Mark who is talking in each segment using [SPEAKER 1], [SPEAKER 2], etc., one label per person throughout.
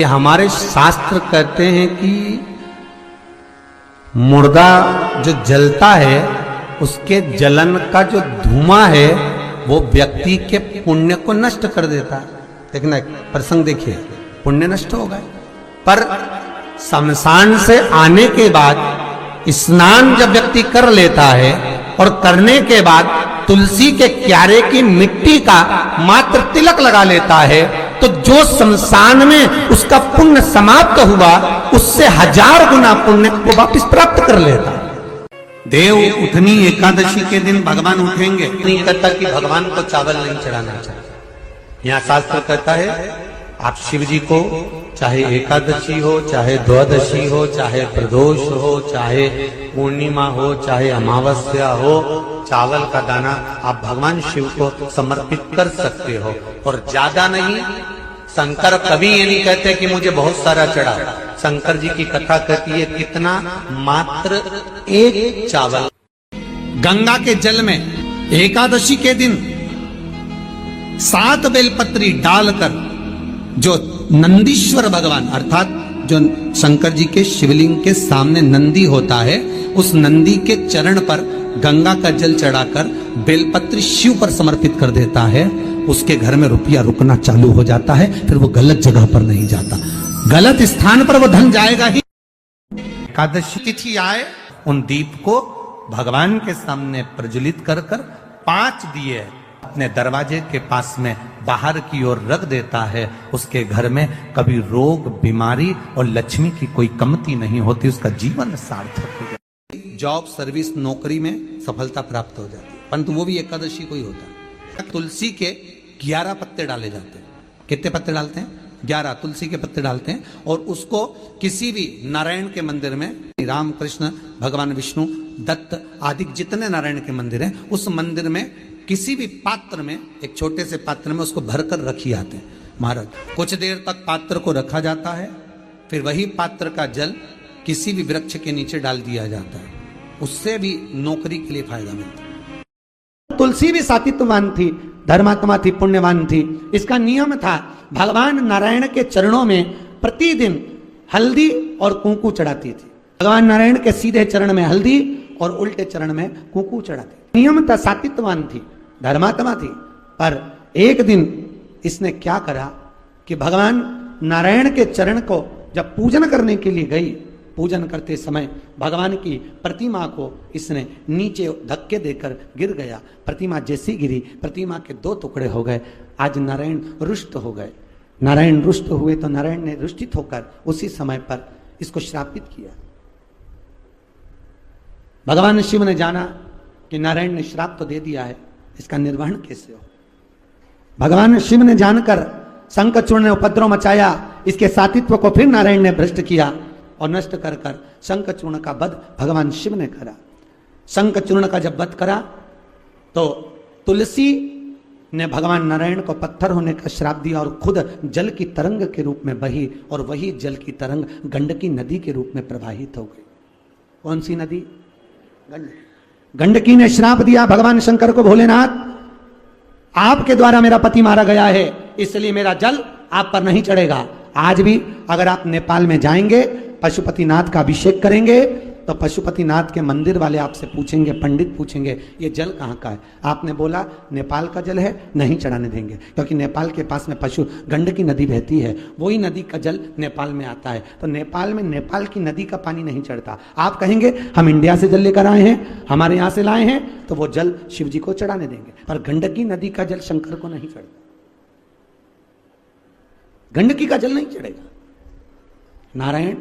[SPEAKER 1] हमारे शास्त्र कहते हैं कि मुर्दा जो जलता है उसके जलन का जो धुआं है वो व्यक्ति के पुण्य को नष्ट कर देता है। देखना एक प्रसंग देखिए, पुण्य नष्ट हो गए, पर शमशान से आने के बाद स्नान जब व्यक्ति कर लेता है और करने के बाद तुलसी के क्यारे की मिट्टी का मात्र तिलक लगा लेता है तो जो शमशान में उसका पुण्य समाप्त हुआ उससे 1000 गुना पुण्य को वापस प्राप्त कर लेता। देव उठनी एकादशी के दिन भगवान उठेंगे, नहीं कहता कि भगवान को चावल नहीं चढ़ाना चाहिए। यहाँ शास्त्र कहता है आप शिव जी को चाहे एकादशी हो, चाहे द्वादशी हो, चाहे प्रदोष हो, चाहे पूर्णिमा हो, चाहे अमावस्या हो, चावल का दाना आप भगवान शिव को समर्पित कर सकते हो और ज्यादा नहीं। शंकर कभी ये नहीं कहते कि मुझे बहुत सारा चढ़ा। शंकर जी की कथा कहती है कितना, मात्र 1 चावल। गंगा के जल में एकादशी के दिन 7 बेलपत्री डालकर जो नंदीश्वर भगवान अर्थात जो शंकर जी के शिवलिंग के सामने नंदी होता है उस नंदी के चरण पर गंगा का जल चढ़ाकर बेलपत्री शिव पर समर्पित कर देता है, उसके घर में रुपया रुकना चालू हो जाता है। फिर वो गलत जगह पर नहीं जाता, गलत स्थान पर वो धन जाएगा ही। एकादशी तिथि आए उन दीप को भगवान के सामने प्रज्वलित कर 5 दिए अपने दरवाजे के पास में बाहर की ओर रख देता है। उसके घर में कभी रोग बीमारी और लक्ष्मी की कोई कमती नहीं होती, उसका जीवन सार्थक हो जाता है। जॉब सर्विस नौकरी में सफलता प्राप्त हो जाती है, परंतु वो भी एकादशी को ही होता है। तुलसी के 11 पत्ते डाले जाते हैं। कितने पत्ते डालते हैं? 11 तुलसी के पत्ते डालते हैं और उसको किसी भी नारायण के मंदिर में, राम कृष्ण भगवान विष्णु दत्त आदि जितने नारायण के मंदिर हैं उस मंदिर में किसी भी पात्र में, एक छोटे से पात्र में उसको भरकर रखी आते हैं महाराज। कुछ देर तक पात्र को रखा जाता है, फिर वही पात्र का जल किसी भी वृक्ष के नीचे डाल दिया जाता है, उससे भी नौकरी के लिए फायदा मिलता है। तुलसी भी सात्विकवान थी, धर्मात्मा थी, पुण्यवान थी। इसका नियम था भगवान नारायण के चरणों में प्रतिदिन हल्दी और कुंकू चढ़ाती थी। भगवान नारायण के सीधे चरण में हल्दी और उल्टे चरण में कुंकू चढ़ाती। नियम था, सात्विकवान थी, धर्मात्मा थी। पर एक दिन इसने क्या करा कि भगवान नारायण के चरण को जब पूजन करने के लिए गई, पूजन करते समय भगवान की प्रतिमा को इसने नीचे धक्के देकर गिर गया। प्रतिमा जैसी गिरी, प्रतिमा के 2 टुकड़े हो गए। आज नारायण रुष्ट हो गए। नारायण रुष्ट हुए तो नारायण ने रुष्टित होकर उसी समय पर इसको श्रापित किया। भगवान शिव ने जाना कि नारायण ने श्राप तो दे दिया है, इसका निर्वहन कैसे हो। भगवान शिव ने जानकर शंखचूर्ण ने उपद्रव मचाया, इसके सात्वित्व को फिर नारायण ने भ्रष्ट किया और नष्ट कर शंखचूर्ण का वध भगवान शिव ने करा। शंखचूर्ण का जब वध करा तो तुलसी ने भगवान नारायण को पत्थर होने का श्राप दिया और खुद जल की तरंग के रूप में बही और वही जल की तरंग गंडकी नदी के रूप में प्रवाहित हो गई। कौन सी नदी? गंडकी ने श्राप दिया भगवान शंकर को, भोलेनाथ आपके द्वारा मेरा पति मारा गया है, इसलिए मेरा जल आप पर नहीं चढ़ेगा। आज भी अगर आप नेपाल में जाएंगे, पशुपतिनाथ का अभिषेक करेंगे तो पशुपतिनाथ के मंदिर वाले आपसे पूछेंगे, पंडित पूछेंगे ये जल कहाँ का है। आपने बोला नेपाल का जल है, नहीं चढ़ाने देंगे, क्योंकि नेपाल के पास में गंडकी नदी बहती है, वही नदी का जल नेपाल में आता है। तो नेपाल में नेपाल की नदी का पानी नहीं चढ़ता। आप कहेंगे हम इंडिया से जल लेकर आए हैं, हमारे यहाँ से लाए हैं, तो वो जल शिव जी को चढ़ाने देंगे। पर गंडकी नदी का जल शंकर को नहीं चढ़ता, गंडकी का जल नहीं चढ़ेगा। नारायण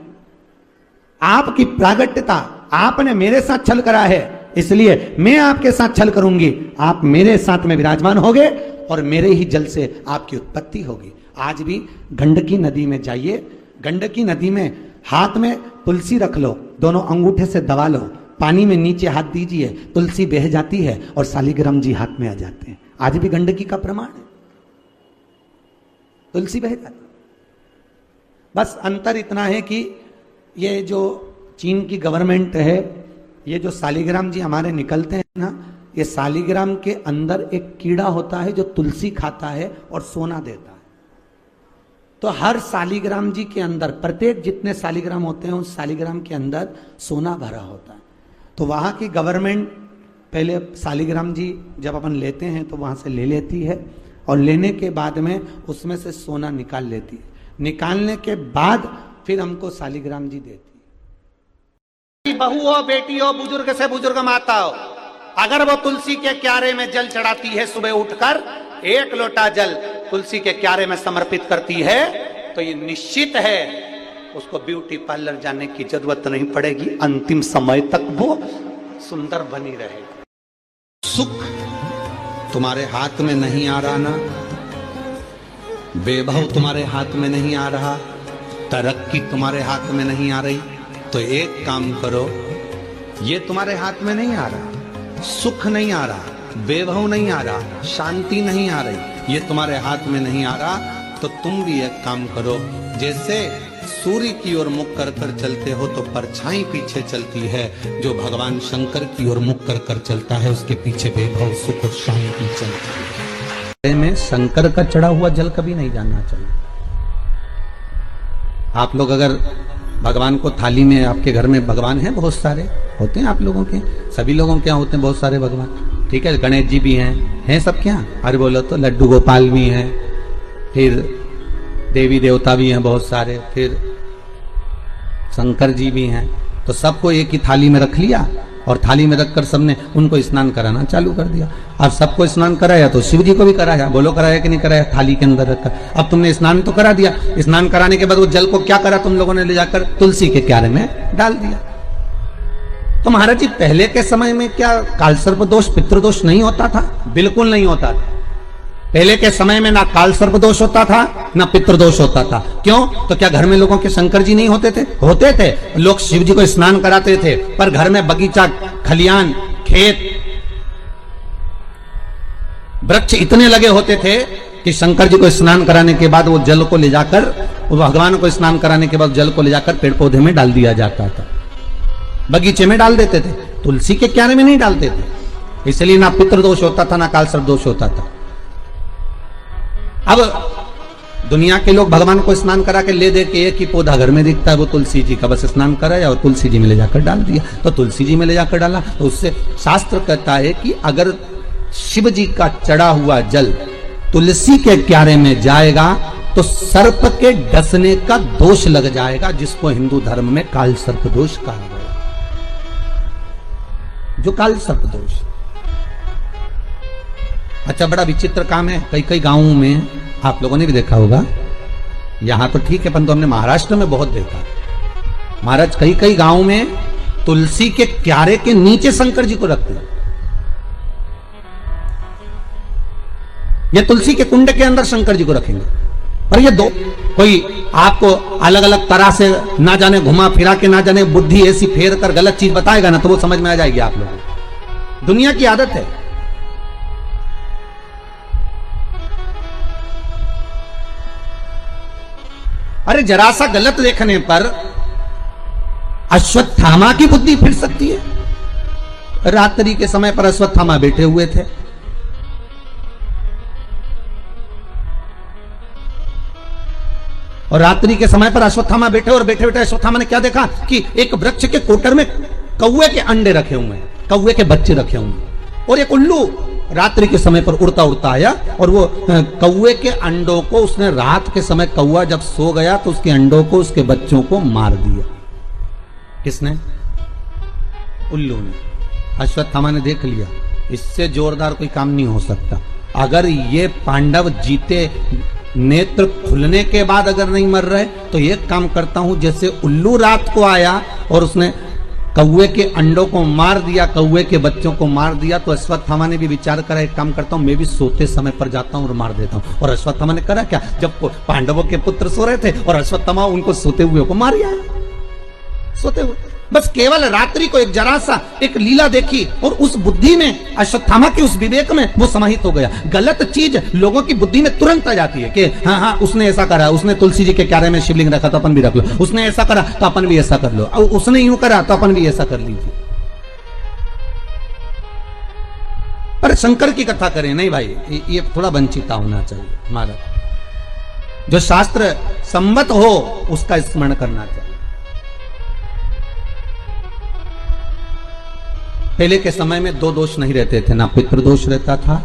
[SPEAKER 1] आपकी प्रागट्यता, आपने मेरे साथ छल करा है, इसलिए मैं आपके साथ छल करूंगी। आप मेरे साथ में विराजमान होगे और मेरे ही जल से आपकी उत्पत्ति होगी। आज भी गंडकी नदी में जाइए, गंडकी नदी में हाथ में तुलसी रख लो, दोनों अंगूठे से दबा लो, पानी में नीचे हाथ दीजिए, तुलसी बह जाती है और शालिग्राम जी हाथ में आ जाते हैं। आज भी गंडकी का प्रमाण है, तुलसी बह जाती। बस अंतर इतना है कि ये जो चीन की गवर्नमेंट है, ये जो शालिग्राम जी हमारे निकलते हैं ना, ये शालिग्राम के अंदर एक कीड़ा होता है जो तुलसी खाता है और सोना देता है। तो हर शालिग्राम जी के अंदर, प्रत्येक जितने शालिग्राम होते हैं उस शालिग्राम के अंदर सोना भरा होता है। तो वहाँ की गवर्नमेंट पहले शालिग्राम जी जब अपन लेते हैं तो वहाँ से ले लेती है, और लेने के बाद में उसमें से सोना निकाल लेती है। निकालने के बाद फिर हमको शालिग्राम जी देती है। बहू हो, बेटी हो, बुजुर्ग से बुजुर्ग माता हो, अगर वो तुलसी के क्यारे में जल चढ़ाती है, सुबह उठकर 1 लोटा जल तुलसी के क्यारे में समर्पित करती है, तो ये निश्चित है उसको ब्यूटी पार्लर जाने की जरूरत नहीं पड़ेगी, अंतिम समय तक वो सुंदर बनी रहेगी। सुख तुम्हारे हाथ में नहीं आ रहा ना, वैभव तुम्हारे हाथ में नहीं आ रहा, तरक्की तुम्हारे हाथ में नहीं आ रही, तो एक काम करो, ये तुम्हारे हाथ में नहीं आ रहा, सुख नहीं आ रहा, वैभव नहीं आ रहा, शांति नहीं आ रही, ये तुम्हारे हाथ में नहीं आ रहा, तो तुम भी एक काम करो, जैसे सूर्य की ओर मुख कर कर चलते हो तो परछाई पीछे चलती है, जो भगवान शंकर की ओर मुख कर कर चलता है उसके पीछे वैभव, सुख और शांति चलती है। में शंकर का चढ़ा हुआ जल कभी नहीं जाना चाहिए। आप लोग अगर भगवान को थाली में, आपके घर में भगवान हैं, बहुत सारे होते हैं आप लोगों के, सभी लोगों के यहाँ होते हैं बहुत सारे भगवान, ठीक है, गणेश जी भी हैं सब क्या, अरे बोलो तो लड्डू गोपाल भी हैं, फिर देवी देवता भी हैं बहुत सारे, फिर शंकर जी भी हैं, तो सबको एक ही थाली में रख लिया और थाली में रखकर सबने उनको स्नान कराना चालू कर दिया। अब सबको स्नान कराया तो शिव जी को भी कराया, बोलो कराया कि नहीं कराया, थाली के अंदर रखकर। अब तुमने स्नान तो करा दिया, स्नान कराने के बाद वो जल को क्या करा तुम लोगों ने, ले जाकर तुलसी के क्यारे में डाल दिया। तो महाराज जी पहले के समय में क्या कालसर्प दोष, पितृदोष नहीं होता था? बिल्कुल नहीं होता था। पहले के समय में ना काल सर्प दोष होता था ना पितृदोष होता था। क्यों? तो क्या घर में लोगों के शंकर जी नहीं होते थे? होते थे। लोग शिव जी को स्नान कराते थे, पर घर में बगीचा, खलियान, खेत, वृक्ष इतने लगे होते थे कि शंकर जी को स्नान कराने के बाद वो जल को ले जाकर, भगवान को स्नान कराने के बाद जल को ले जाकर पेड़ पौधे में डाल दिया जाता था, बगीचे में डाल देते थे, तुलसी के क्यारे में नहीं डालते थे। इसलिए ना पितृदोष होता था ना काल सर्प दोष होता था। अब दुनिया के लोग भगवान को स्नान करा के ले दे के एक ही पौधा घर में दिखता है, वो तुलसी जी का, बस स्नान कराया और तुलसी जी में ले जाकर डाल दिया। तो तुलसी जी में ले जाकर डाला तो उससे शास्त्र कहता है कि अगर शिव जी का चढ़ा हुआ जल तुलसी के क्यारे में जाएगा तो सर्प के डसने का दोष लग जाएगा, जिसको हिंदू धर्म में काल सर्प दोष कहा गया, जो काल सर्प दोष। अच्छा, बड़ा विचित्र काम है, कई कई गांवों में आप लोगों ने भी देखा होगा, यहां तो ठीक है परंतु हमने महाराष्ट्र में बहुत देखा। महाराज कई कई गांवों में तुलसी के क्यारे के नीचे शंकर जी को रखते हैं, ये तुलसी के कुंड के अंदर शंकर जी को रखेंगे। पर ये दो कोई आपको अलग अलग तरह से ना जाने घुमा फिरा के, ना जाने बुद्धि ऐसी फेर कर गलत चीज बताएगा ना, तो वो समझ में आ जाएगी आप लोगों को। दुनिया की आदत है। अरे जरा सा गलत देखने पर अश्वत्थामा की बुद्धि फिर सकती है। रात्रि के समय पर अश्वत्थामा बैठे हुए थे, और रात्रि के समय पर अश्वत्थामा बैठे, और बैठे बैठे अश्वत्थामा ने क्या देखा कि एक वृक्ष के कोटर में कौवे के अंडे रखे हुए हैं, कौवे के बच्चे रखे हुए हैं, और एक उल्लू रात्रि के समय पर उड़ता उड़ता आया और वो कौवे के अंडों को उसने, रात के समय कौवा जब सो गया तो उसके अंडों को, उसके बच्चों को मार दिया। किसने? उल्लू ने। अश्वत्थामा ने देख लिया इससे जोरदार कोई काम नहीं हो सकता, अगर ये पांडव जीते, नेत्र खुलने के बाद अगर नहीं मर रहे तो एक काम करता हूं, जैसे उल्लू रात को आया और उसने कौवे के अंडों को मार दिया, कौवे के बच्चों को मार दिया, तो अश्वत्थामा ने भी विचार करा एक काम करता हूं, मैं भी सोते समय पर जाता हूं और मार देता हूं। और अश्वत्थामा ने करा क्या, जब पांडवों के पुत्र सो रहे थे और अश्वत्थामा उनको सोते हुए को मार आया, सोते हुए। बस केवल रात्रि को एक जरा सा एक लीला देखी और उस बुद्धि में, अश्वत्थामा के उस विवेक में वो समाहित हो गया। गलत चीज लोगों की बुद्धि में तुरंत आ जाती है कि हाँ हाँ उसने ऐसा करा, उसने तुलसी जी के क्यारे में शिवलिंग रखा तो अपन भी रख लो, उसने ऐसा करा तो अपन भी ऐसा कर लो, उसने यूं करा तो अपन भी ऐसा कर लीजिए। पर शंकर की कथा करें नहीं भाई, ये थोड़ा वंचिता होना चाहिए हमारा। जो शास्त्र सम्मत हो उसका स्मरण करना चाहिए। पहले के समय में दो दोष नहीं रहते थे, ना पितृदोष रहता था,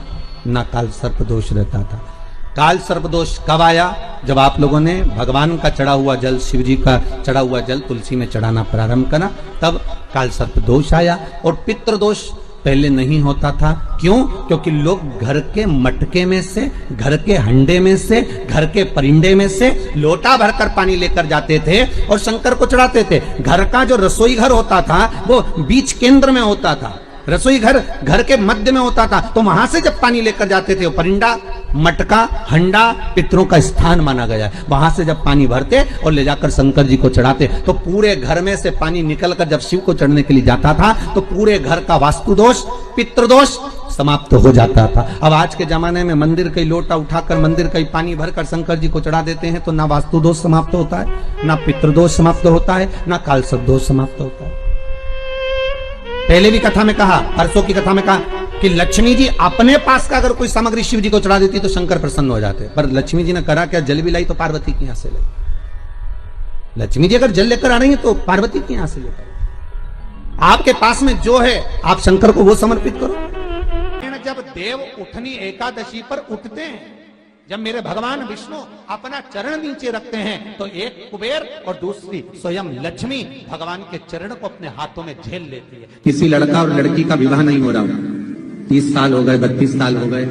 [SPEAKER 1] ना काल सर्प दोष रहता था। काल सर्प दोष कब आया? जब आप लोगों ने भगवान का चढ़ा हुआ जल, शिव जी का चढ़ा हुआ जल तुलसी में चढ़ाना प्रारंभ करा, तब काल सर्प दोष आया। और पितृदोष पहले नहीं होता था। क्यों? क्योंकि लोग घर के मटके में से, घर के हंडे में से, घर के परिंडे में से लोटा भरकर पानी लेकर जाते थे और शंकर को चढ़ाते थे। घर का जो रसोई घर होता था वो बीच केंद्र में होता था, रसोई घर घर के मध्य में होता था। तो वहां से जब पानी लेकर जाते थे, वो परिंडा, मटका, हंडा पितरों का स्थान माना गया है। वहां से जब पानी भरते और ले जाकर शंकर जी को चढ़ाते, तो पूरे घर में से पानी निकलकर जब शिव को चढ़ने के लिए जाता था, तो पूरे घर का वास्तु दोष, पितृदोष समाप्त हो जाता था। अब आज के जमाने में मंदिर का लोटा उठाकर, मंदिर का पानी भरकर शंकर जी को चढ़ा देते हैं, तो ना वास्तु दोष समाप्त होता है, ना पितृदोष समाप्त होता है, ना काल सर्प दोष समाप्त होता है। पहले भी कथा में कहा, परसों की कथा में कहा कि लक्ष्मी जी अपने पास का अगर कोई सामग्री शिव जी को चढ़ा देती तो शंकर प्रसन्न हो जाते। पर लक्ष्मी जी ने करा क्या? जल भी लाई तो पार्वती की यहां से लाई। लक्ष्मी जी अगर जल लेकर आ रही है तो पार्वती की यहां से लेकर। आपके पास में जो है आप शंकर को वो समर्पित करो। जब देव उठनी एकादशी पर उठते हैं, जब मेरे भगवान विष्णु अपना चरण नीचे रखते हैं, तो एक कुबेर और दूसरी स्वयं लक्ष्मी भगवान के चरण को अपने हाथों में झेल लेती है।
[SPEAKER 2] किसी लड़का और लड़की का विवाह नहीं हो रहा, 30 साल हो गए, 32 साल हो गए,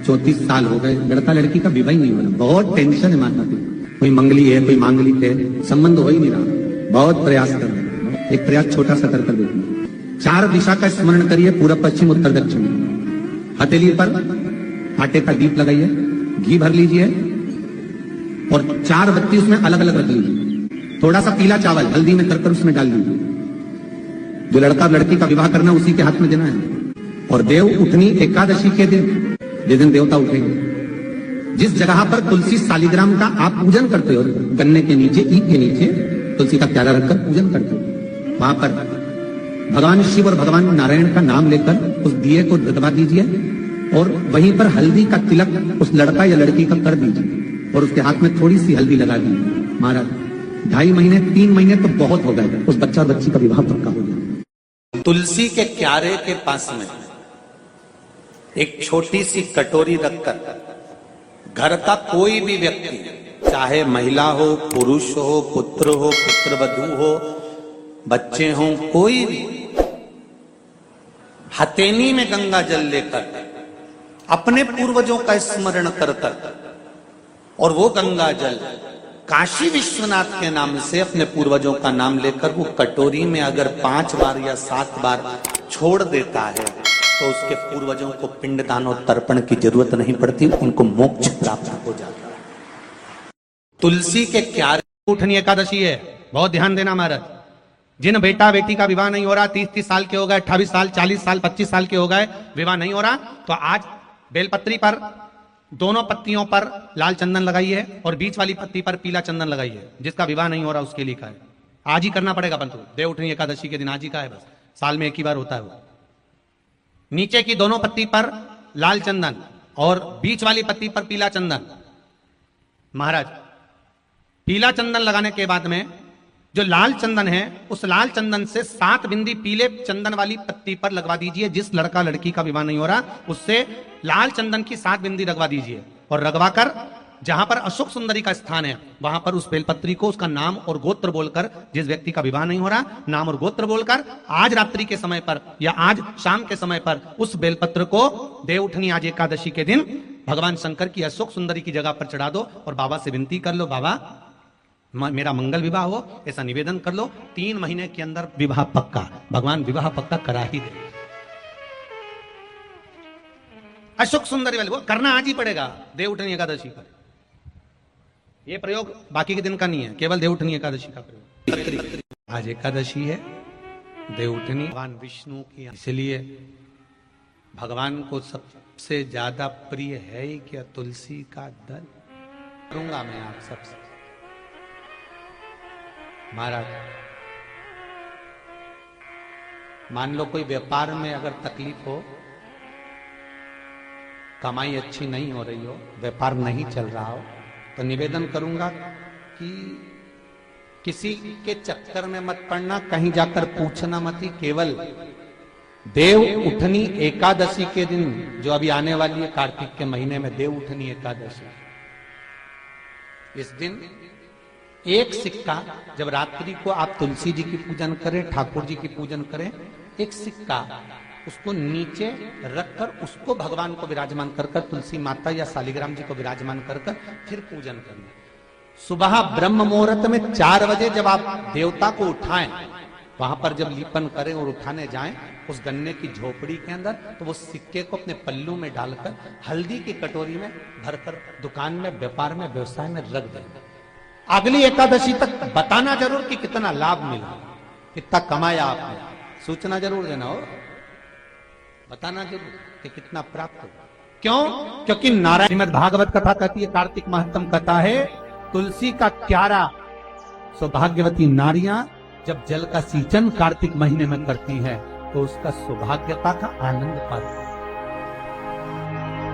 [SPEAKER 2] 34 साल हो गए, लड़का लड़की का विवाह ही नहीं हो रहा। बहुत टेंशन है माता पिता, कोई मंगली है, कोई मांगलिक है, संबंध हो ही नहीं रहा। बहुत प्रयास कर रहे हैं। एक प्रयास छोटा सा कर देखिए। 4 दिशा का स्मरण करिए, पूर्व पश्चिम उत्तर दक्षिण। हथेली पर आटे का दीप लगाइए, घी भर लीजिए और 4 बत्ती उसमें अलग अलग रख लीजिए। थोड़ा सा पीला चावल हल्दी में कर उसमें डाल दीजिए। जो लड़का लड़की का विवाह करना उसी के हाथ में देना है। और देव उठनी एकादशी के दिन, जिस दिन देवता उठेंगे, जिस जगह पर तुलसी शालिग्राम का आप पूजन करते हो, गन्ने के नीचे, ईख के नीचे तुलसी का प्याला रखकर पूजन करते हो, वहां पर भगवान शिव और भगवान नारायण का नाम लेकर उस दिए को दबा दीजिए और वहीं पर हल्दी का तिलक उस लड़का या लड़की का कर दीजिए और उसके हाथ में थोड़ी सी हल्दी लगा दीजिए। महाराज 2.5 महीने 3 महीने तो बहुत हो गए, उस बच्चा और बच्ची का विवाह पक्का हो गया।
[SPEAKER 1] तुलसी के क्यारे के पास में एक छोटी सी कटोरी रखकर घर का कोई भी व्यक्ति, चाहे महिला हो, पुरुष हो, पुत्र हो, पुत्रवधू हो, बच्चे हों, कोई भी हथेली में गंगा जल लेकर अपने पूर्वजों का स्मरण कर और वो गंगा जल काशी विश्वनाथ के नाम से अपने पूर्वजों का नाम लेकर वो कटोरी में अगर 5 बार या 7 बार छोड़ देता है, तो उसके पूर्वजों को पिंडदान और तर्पण की जरूरत नहीं पड़ती, उनको मोक्ष प्राप्त हो जाता है। तुलसी के क्यारे उठनी एकादशी है, बहुत ध्यान देना महाराज। जिन बेटा बेटी का विवाह नहीं हो रहा, 30-30 साल के हो गए, 28 साल, 40 साल, 25 साल के हो गए, विवाह नहीं हो रहा, तो आज बेलपत्री पर दोनों पत्तियों पर लाल चंदन लगाइए और बीच वाली पत्ती पर पीला चंदन लगाइए। जिसका विवाह नहीं हो रहा उसके लिए का है, आज ही करना पड़ेगा। बंधु देव उठनी एकादशी के दिन आज ही का है, बस साल में एक ही बार होता है वो। नीचे की दोनों पत्ती पर लाल चंदन और बीच वाली पत्ती पर पीला चंदन। महाराज पीला चंदन लगाने के बाद में जो लाल चंदन है, उस लाल चंदन से 7 बिंदी पीले चंदन वाली पत्ती पर लगवा दीजिए। जिस लड़का लड़की का विवाह नहीं हो रहा उससे लाल चंदन की 7 बिंदी लगवा दीजिए और लगवाकर जहां पर अशोक सुंदरी का स्थान है वहां पर उस बेलपत्री को उसका नाम और गोत्र बोलकर, जिस व्यक्ति का विवाह नहीं हो रहा नाम और गोत्र बोलकर आज रात्रि के समय पर या आज शाम के समय पर उस बेलपत्र को देव उठनी आज एकादशी के दिन भगवान शंकर की अशोक सुंदरी की जगह पर चढ़ा दो और बाबा से विनती कर लो, बाबा मेरा मंगल विवाह हो, ऐसा निवेदन कर लो। 3 महीने के अंदर विवाह पक्का, भगवान विवाह पक्का करा ही दे। अशोक सुंदरी वाले वो करना आज ही पड़ेगा देव उठनी एकादशी पर। ये प्रयोग बाकी के दिन का नहीं है, केवल देव उठनी एकादशी का प्रयोग। आज एकादशी है, देव उठनी भगवान विष्णु की, इसलिए भगवान को सबसे ज्यादा प्रिय है ही क्या? तुलसी का दल। करूंगा मैं आप सबसे महाराज, मान लो कोई व्यापार में अगर तकलीफ हो, कमाई अच्छी नहीं हो रही हो, व्यापार नहीं चल रहा हो, तो निवेदन करूंगा कि किसी के चक्कर में मत पड़ना, कहीं जाकर पूछना मत ही। केवल देव उठनी एकादशी के दिन, जो अभी आने वाली है कार्तिक के महीने में देव उठनी एकादशी, इस दिन एक सिक्का, जब रात्रि को आप तुलसी जी की पूजन करें, ठाकुर जी की पूजन करें, एक सिक्का उसको नीचे रखकर उसको भगवान को विराजमान कर कर, तुलसी माता या शालिग्राम जी को विराजमान कर कर फिर पूजन करना। सुबह ब्रह्म मुहूर्त में 4 बजे जब आप देवता को उठाएं, वहां पर जब लीपन करें और उठाने जाएं, उस गन्ने की झोपड़ी के अंदर, तो वो सिक्के को अपने पल्लू में डालकर हल्दी की कटोरी में भरकर दुकान में, व्यापार में, व्यवसाय में रख दें। अगली एकादशी तक बताना जरूर कि कितना लाभ मिला, कितना कमाया आपने, सूचना जरूर देना हो, बताना जरूर कि कितना प्राप्त हो। क्यों? क्योंकि नारायण श्रीमद् भागवत कथा कहती है, कार्तिक महत्तम कथा है, तुलसी का क्यारा सौभाग्यवती नारियां जब जल का सिंचन कार्तिक महीने में करती हैं, तो उसका सौभाग्यता का आनंद पाती है।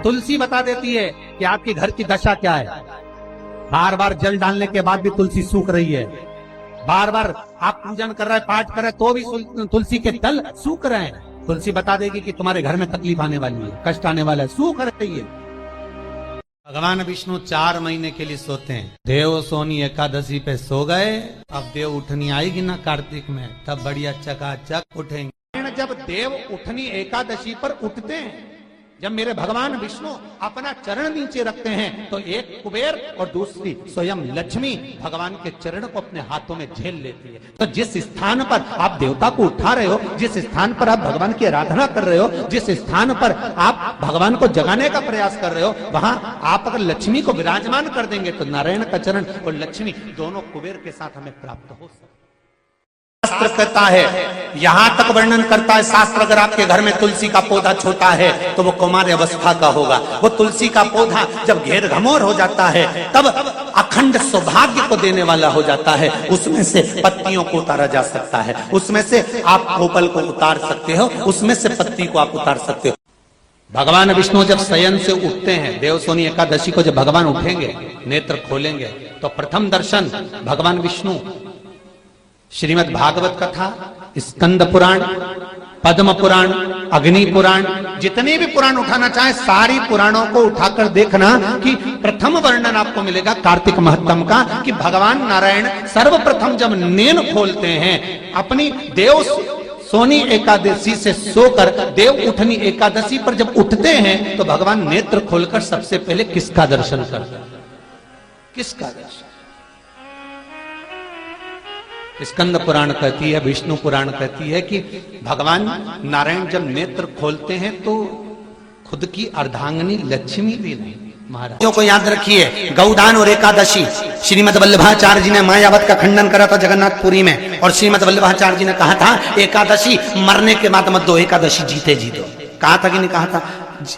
[SPEAKER 1] तुलसी बता देती है कि आपके घर की दशा क्या है। बार बार जल डालने के बाद भी तुलसी सूख रही है, बार बार आप पूजन कर रहे हैं, पाठ कर रहे हैं, तो भी तुलसी के तल सूख रहे हैं। तुलसी बता देगी कि तुम्हारे घर में तकलीफ आने वाली है, कष्ट आने वाला है, सूख रही है। भगवान विष्णु 4 महीने के लिए सोते हैं। देव सोनी एकादशी पे सो गए, अब देव उठनी आएगी ना कार्तिक में, तब बढ़िया चकाचक उठेंगे। जब देव उठनी एकादशी पर उठते हैं, जब मेरे भगवान विष्णु अपना चरण नीचे रखते हैं, तो एक कुबेर और दूसरी स्वयं लक्ष्मी भगवान के चरण को अपने हाथों में झेल लेती है। तो जिस स्थान पर आप देवता को उठा रहे हो, जिस स्थान पर आप भगवान की आराधना कर रहे हो, जिस स्थान पर आप भगवान को जगाने का प्रयास कर रहे हो, वहां आप अगर लक्ष्मी को विराजमान कर देंगे, तो नारायण का चरण और लक्ष्मी दोनों कुबेर के साथ हमें प्राप्त हो सकते। शास्त्र कहता है, यहां तक वर्णन करता है शास्त्र, अगर आपके घर में तुलसी का पौधा छोटा है तो वो कौमार अवस्था का होगा। वो तुलसी का पौधा जब घेर घमोर हो जाता है, तब अखंड सौभाग्य को देने वाला हो जाता है। उसमें से पत्तियों को उतारा जा सकता है, उसमें से आप कोपल को उतार सकते हो, उसमें से पत्ती को आप उतार सकते हो। भगवान विष्णु जब शयन से उठते हैं, देवसोनी एकादशी को जब भगवान उठेंगे, नेत्र खोलेंगे, तो प्रथम दर्शन भगवान विष्णु श्रीमद् भागवत कथा, स्कंद पुराण, पद्म पुराण, अग्नि पुराण, जितने भी पुराण उठाना चाहे सारी पुराणों को उठाकर देखना कि प्रथम वर्णन आपको मिलेगा कार्तिक महत्तम का, कि भगवान नारायण सर्वप्रथम जब नेन खोलते हैं, अपनी देव सोनी एकादशी से सोकर देव उठनी एकादशी पर जब उठते हैं, तो भगवान नेत्र खोलकर सबसे पहले किसका दर्शन करते हैं? किसका दर्शन? स्कंद पुराण कहती है, विष्णु पुराण कहती है कि भगवान नारायण जब नेत्र खोलते हैं, तो खुद की अर्धांगिनी लक्ष्मी भी नहीं, महाराज को याद रखिए, गौदान और एकादशी, श्रीमद् वल्लभाचार्य जी ने मायावत का खंडन करा था जगन्नाथपुरी में, और श्रीमद् वल्लभाचार्य जी ने कहा था एकादशी मरने के बाद मत दो, एकादशी जीते जी दो। कहा था कि नहीं कहा था?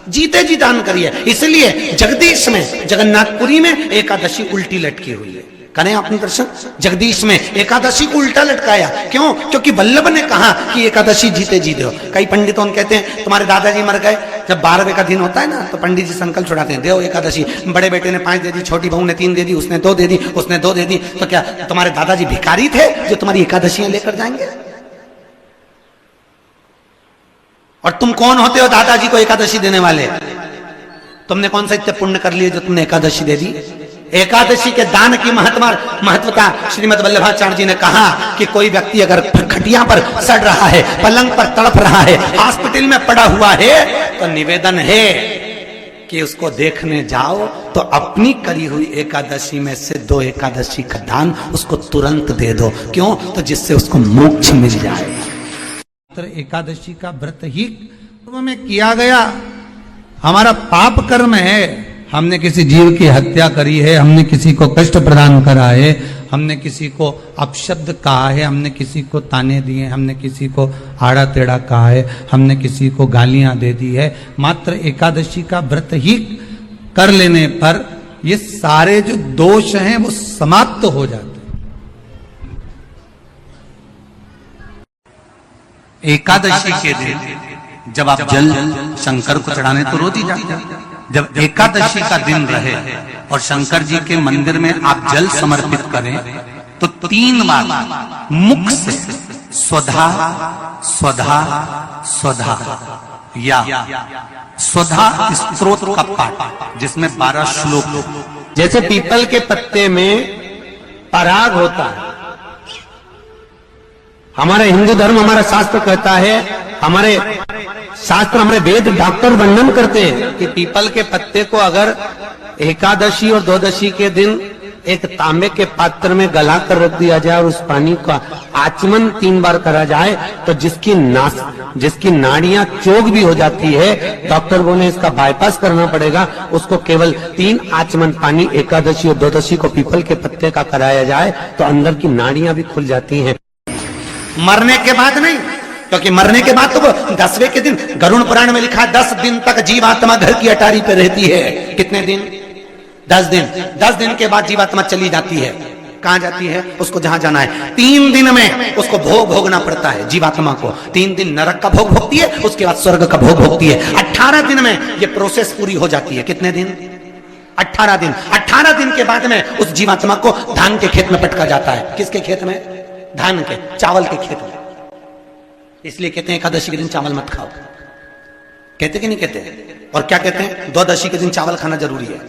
[SPEAKER 1] जीते जी दान करिए। इसलिए जगदीश में, जगन्नाथपुरी में एकादशी उल्टी लटकी हुई है। करें आपने दर्शन? जगदीश में एकादशी को उल्टा लटकाया, क्यों? क्योंकि वल्लभ ने कहा कि एकादशी जीते जी दो। कई पंडितों कहते हैं तुम्हारे दादाजी मर गए, जब 12वें का दिन होता है ना, तो पंडित जी संकल्प छुड़ाते हैं, देव एकादशी, बड़े बेटे ने 5 दे दी, छोटी बहू ने 3 दे दी, उसने 2 दे दी, उसने 2 दे दी, तो क्या तुम्हारे दादाजी भिखारी थे जो तुम्हारी एकादशियां लेकर जाएंगे? और तुम कौन होते हो दादाजी को एकादशी देने वाले? तुमने कौन सा इतने पुण्य कर लिए जो तुमने एकादशी दे दी? एकादशी के दान की महत्वता श्रीमद् वल्लभाचार्य जी ने कहा कि कोई व्यक्ति अगर खटिया पर सड़ रहा है, पलंग पर तड़प रहा है, हॉस्पिटल में पड़ा हुआ है, तो निवेदन है कि उसको देखने जाओ तो अपनी करी हुई एकादशी में से 2 एकादशी का दान उसको तुरंत दे दो। क्यों? तो जिससे उसको मोक्ष मिल जाए। एकादशी का व्रत ही में किया गया हमारा पाप कर्म है। हमने किसी जीव की हत्या करी है, हमने किसी को कष्ट प्रदान करा है, हमने किसी को अपशब्द कहा है, हमने किसी को ताने दिए, हमने किसी को आड़ा टेढ़ा कहा है, हमने किसी को गालियां दे दी है। मात्र एकादशी का व्रत ही कर लेने पर ये सारे जो दोष हैं वो समाप्त हो जाते हैं। एकादशी के दिन जब आप जल शंकर को चढ़ाने तो रोज ही जाते हैं, जब एकादशी का दिन रहे और शंकर जी के मंदिर में आप जल समर्पित करें तो 3 बार मुख से स्वधा स्वधा स्वधा या स्वधा स्तोत्र का पाठ, जिसमें 12 श्लोक।
[SPEAKER 3] जैसे पीपल के पत्ते में पराग होता है, हमारा हिंदू धर्म, हमारा शास्त्र कहता है, हमारे शास्त्र, हमारे वेद डॉक्टर वर्णन करते हैं कि पीपल के पत्ते को अगर एकादशी और द्वादशी के दिन एक तांबे के पात्र में गला कर रख दिया जाए और उस पानी का आचमन 3 बार करा जाए तो जिसकी नाड़ियां चोक भी हो जाती है, डॉक्टर बोले इसका बाईपास करना पड़ेगा, उसको केवल 3 आचमन पानी एकादशी और द्वादशी को पीपल के पत्ते का कराया जाए तो अंदर की नाड़ियां भी खुल जाती हैं।
[SPEAKER 1] मरने के बाद नहीं, क्योंकि मरने के बाद तो वो 10वें के दिन गरुड़ पुराण में लिखा है 10 दिन तक जीवात्मा घर की अटारी पे रहती है। कितने दिन? 10 दिन। 10 दिन के बाद जीवात्मा चली जाती है। कहां जाती है? उसको जहां जाना है। 3 दिन में उसको भोग भोगना पड़ता है जीवात्मा को। 3 दिन नरक का भोग भोगती है, उसके बाद स्वर्ग का भोग भोगती है। 18 दिन में ये प्रोसेस पूरी हो जाती है। कितने दिन? 18 दिन। 18 दिन के बाद में उस जीवात्मा को धान के खेत में पटका जाता है। किसके खेत में? धान के, चावल के खेत में। इसलिए कहते हैं एकादशी के दिन चावल मत खाओ। कहते कि नहीं कहते? और क्या कहते हैं? द्वादशी के दिन चावल खाना जरूरी है।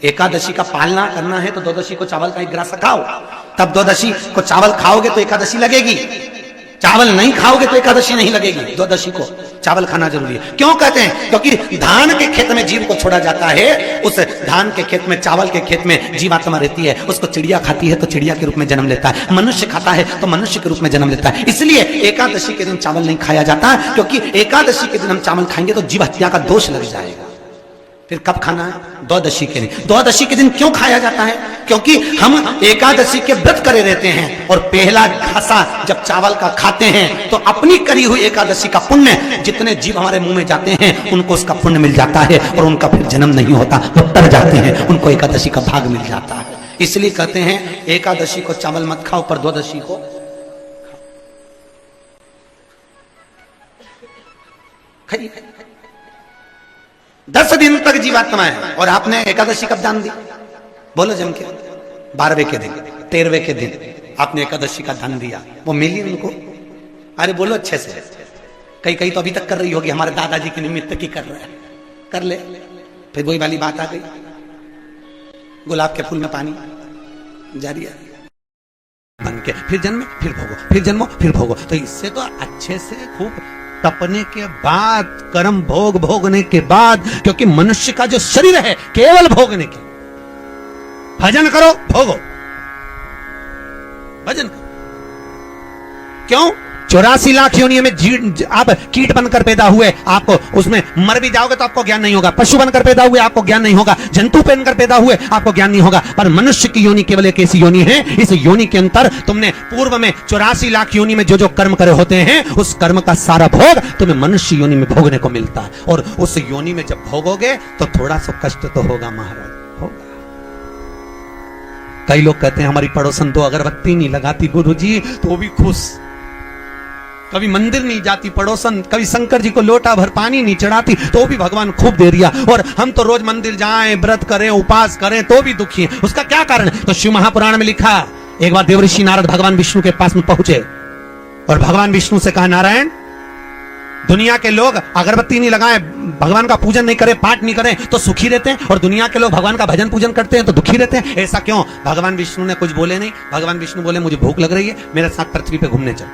[SPEAKER 1] एकादशी का पालना करना है तो द्वादशी को चावल का 1 ग्रास खाओ, तब द्वादशी को चावल खाओगे तो एकादशी लगेगी। चावल नहीं खाओगे तो एकादशी नहीं लगेगी। द्वादशी को चावल खाना जरूरी है। क्यों कहते हैं? क्योंकि धान के खेत में जीव को छोड़ा जाता है, उस धान के खेत में, चावल के खेत में जीवात्मा रहती है। उसको चिड़िया खाती है तो चिड़िया के रूप में जन्म लेता है, मनुष्य खाता है तो मनुष्य के रूप में जन्म लेता है। इसलिए एकादशी के दिन चावल नहीं खाया जाता, क्योंकि एकादशी के दिन हम चावल खाएंगे तो जीव हत्या का दोष लग जाएगा। फिर कब खाना है? द्वादशी के दिन। द्वादशी के दिन क्यों खाया जाता है? क्योंकि हम एकादशी के व्रत करे रहते हैं और पहला घासा जब चावल का खाते हैं तो अपनी करी हुई एकादशी का पुण्य जितने जीव हमारे मुंह में जाते हैं उनको उसका पुण्य मिल जाता है और उनका फिर जन्म नहीं होता, वो तर जाते हैं, उनको एकादशी का भाग मिल जाता है। इसलिए कहते हैं एकादशी को चावल मत खाओ, पर द्वादशी को खाइए। 10 दिन तक जीवात्मा है और आपने एकादशी कब दान दी? बोलो जम के। 12वें के दिन, 13वें के दिन आपने एकादशी का दान दिया, वो मिली उनको? अरे बोलो अच्छे से। कई तो अभी तक कर रही होगी, हमारे दादाजी के निमित्त की कर रहे हैं, कर ले। फिर वही वाली बात आ गई, गुलाब के फूल में पानी जारी है बन के, फिर जन्मे फिर भोगो, फिर जन्मो फिर भोगो। तो इससे तो अच्छे से खूब तपने के बाद, कर्म भोग भोगने के बाद, क्योंकि मनुष्य का जो शरीर है केवल भोगने के, भजन करो भोगो, भजन करो। क्यों? 84 लाख योनियों में आप कीट बनकर पैदा हुए, आपको उसमें मर भी जाओगे तो आपको ज्ञान नहीं होगा। पशु बनकर पैदा हुए आपको ज्ञान नहीं होगा। जंतु बनकर पैदा हुए आपको ज्ञान नहीं होगा। पर मनुष्य की योनि केवल एक ऐसी योनि है, इस योनि के अंतर तुमने पूर्व में 84 लाख योनि में जो कर्म करे होते हैं, उस कर्म का सारा भोग तुम्हें मनुष्य योनि में भोगने को मिलता है। और उस योनि में जब भोगोगे तो थोड़ा सा कष्ट तो होगा महाराज, होगा। कई लोग कहते हैं हमारी पड़ोसन तो अगरबत्ती नहीं लगाती गुरुजी तो भी खुश, कभी मंदिर नहीं जाती पड़ोसन, कभी शंकर जी को लोटा भर पानी नहीं चढ़ाती तो भी भगवान खूब दे दिया, और हम तो रोज मंदिर जाएं, व्रत करें, उपास करें तो भी दुखी हैं। उसका क्या कारण है? तो शिव महापुराण में लिखा, एक बार देवऋषि नारद भगवान विष्णु के पास में पहुंचे और भगवान विष्णु से कहा, नारायण, दुनिया के लोग अगरबत्ती नहीं लगाए, भगवान का पूजन नहीं करें, पाठ नहीं करें तो सुखी रहते हैं, और दुनिया के लोग भगवान का भजन पूजन करते हैं तो दुखी रहते हैं, ऐसा क्यों? भगवान विष्णु ने कुछ बोले नहीं। भगवान विष्णु बोले, मुझे भूख लग रही है, मेरे साथ पृथ्वी पे घूमने चल।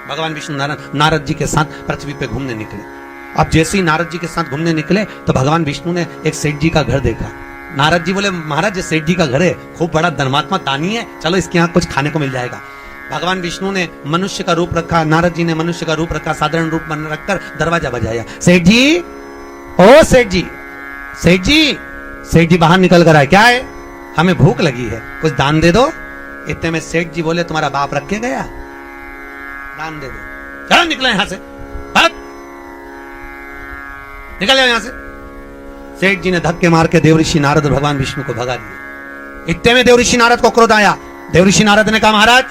[SPEAKER 1] भगवान विष्णु नारद जी के साथ पृथ्वी पे घूमने निकले। अब जैसे ही नारद जी के साथ घूमने निकले तो भगवान विष्णु ने एक सेठ जी का घर देखा। नारद जी बोले, महाराज ये सेठ जी का घर है, खूब बड़ा धर्मात्मा दानी है, चलो इसके यहाँ कुछ खाने को मिल जाएगा। भगवान विष्णु ने मनुष्य का रूप रखा, नारद जी ने मनुष्य का रूप रखा, साधारण रूप बन रखकर दरवाजा बजाया। सेठ जी, ओ सेठ जी, सेठ जी। सेठ जी बाहर निकल कर आए, क्या है? हमें भूख लगी है, कुछ दान दे दो। इतने में सेठ जी बोले, तुम्हारा बाप रख के गया, दान दे दो, चलो निकले यहां से, निकल जाओ यहां से। सेठ जी ने धक्के मार के देवऋषि नारद और भगवान विष्णु को भगा दिया। इतने में देवऋषि नारद को क्रोध आया। देवऋषि नारद ने कहा, महाराज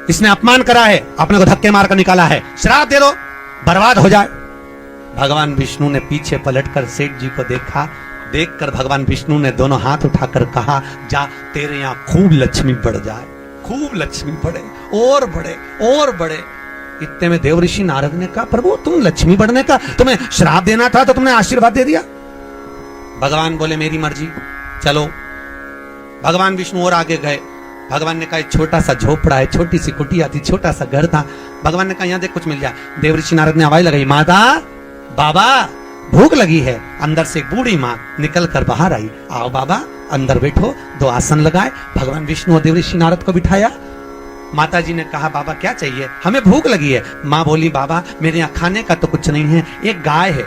[SPEAKER 1] इसने अपमान करा है, अपने को धक्के मारकर निकाला है, श्राप दे दो, बर्बाद हो जाए।
[SPEAKER 3] भगवान विष्णु ने पीछे पलटकर सेठ जी को देखा। देखकर भगवान विष्णु ने दोनों हाथ उठाकर कहा, जा तेरे यहां खूब लक्ष्मी बढ़ जाए, खूब लक्ष्मी बढ़े और बढ़े और बढ़े। इतने में देवऋषि नारद ने कहा, प्रभु तुम लक्ष्मी बढ़ने का, तुम्हें श्राप देना था तो तुमने आशीर्वाद दे दिया। भगवान बोले मेरी मर्जी, चलो। भगवान विष्णु और आगे गए। भगवान ने कहा एक छोटा सा झोपड़ा है, छोटी सी कुटिया थी, छोटा सा घर था। भगवान ने कहा यहाँ देख कुछ मिल जाए। देवऋषि नारद ने आवाज लगाई, माता बाबा भूख लगी है। अंदर से एक बूढ़ी माँ निकल कर बाहर आई, आओ बाबा अंदर बैठो। 2 आसन लगाए, भगवान विष्णु और देवऋषि नारद को बिठाया। माता जी ने कहा, बाबा क्या चाहिए, हमें भूख लगी है। माँ बोली, बाबा मेरे यहाँ खाने का तो कुछ नहीं है, एक गाय है,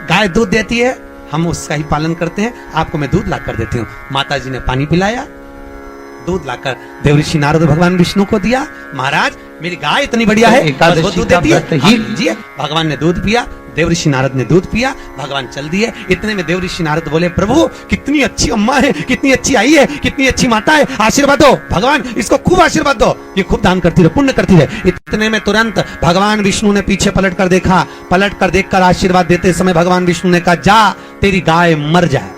[SPEAKER 3] गाय दूध देती है, हम उसका ही पालन करते हैं, आपको मैं दूध ला कर देती हूँ। माता जी ने पानी पिलाया, दूध लाकर देवऋषि नारद भगवान विष्णु को दिया। महाराज मेरी गाय इतनी बढ़िया है, बस वो दूध देती है। भगवान ने दूध पिया, देवऋषि नारद ने दूध पिया, भगवान चल दिए। इतने में देवऋषि नारद बोले, प्रभु कितनी अच्छी अम्मा है, कितनी अच्छी आई है, कितनी अच्छी माता है, आशीर्वाद दो भगवान, इसको खूब आशीर्वाद दो, ये खूब दान करती रहे, पुण्य करती रहे। इतने में तुरंत भगवान विष्णु ने पीछे पलट कर देखा, पलट कर देखकर आशीर्वाद देते समय भगवान विष्णु ने कहा, जा तेरी गाय मर जाए।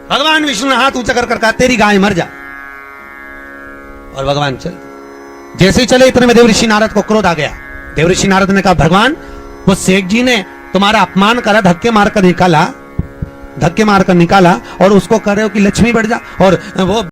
[SPEAKER 3] भगवान विष्णु ने हाथ ऊंचा कर कहा, तेरी गाय मर जा। और भगवान चल, जैसे ही चले इतने में देवऋषि नारद को क्रोध आ गया। देवऋषि नारद ने कहा, भगवान वो सेठ जी ने तुम्हारा अपमान करा, धक्के मारकर निकाला और उसको कह रहे हो कि लक्ष्मी बढ़ जा, और वो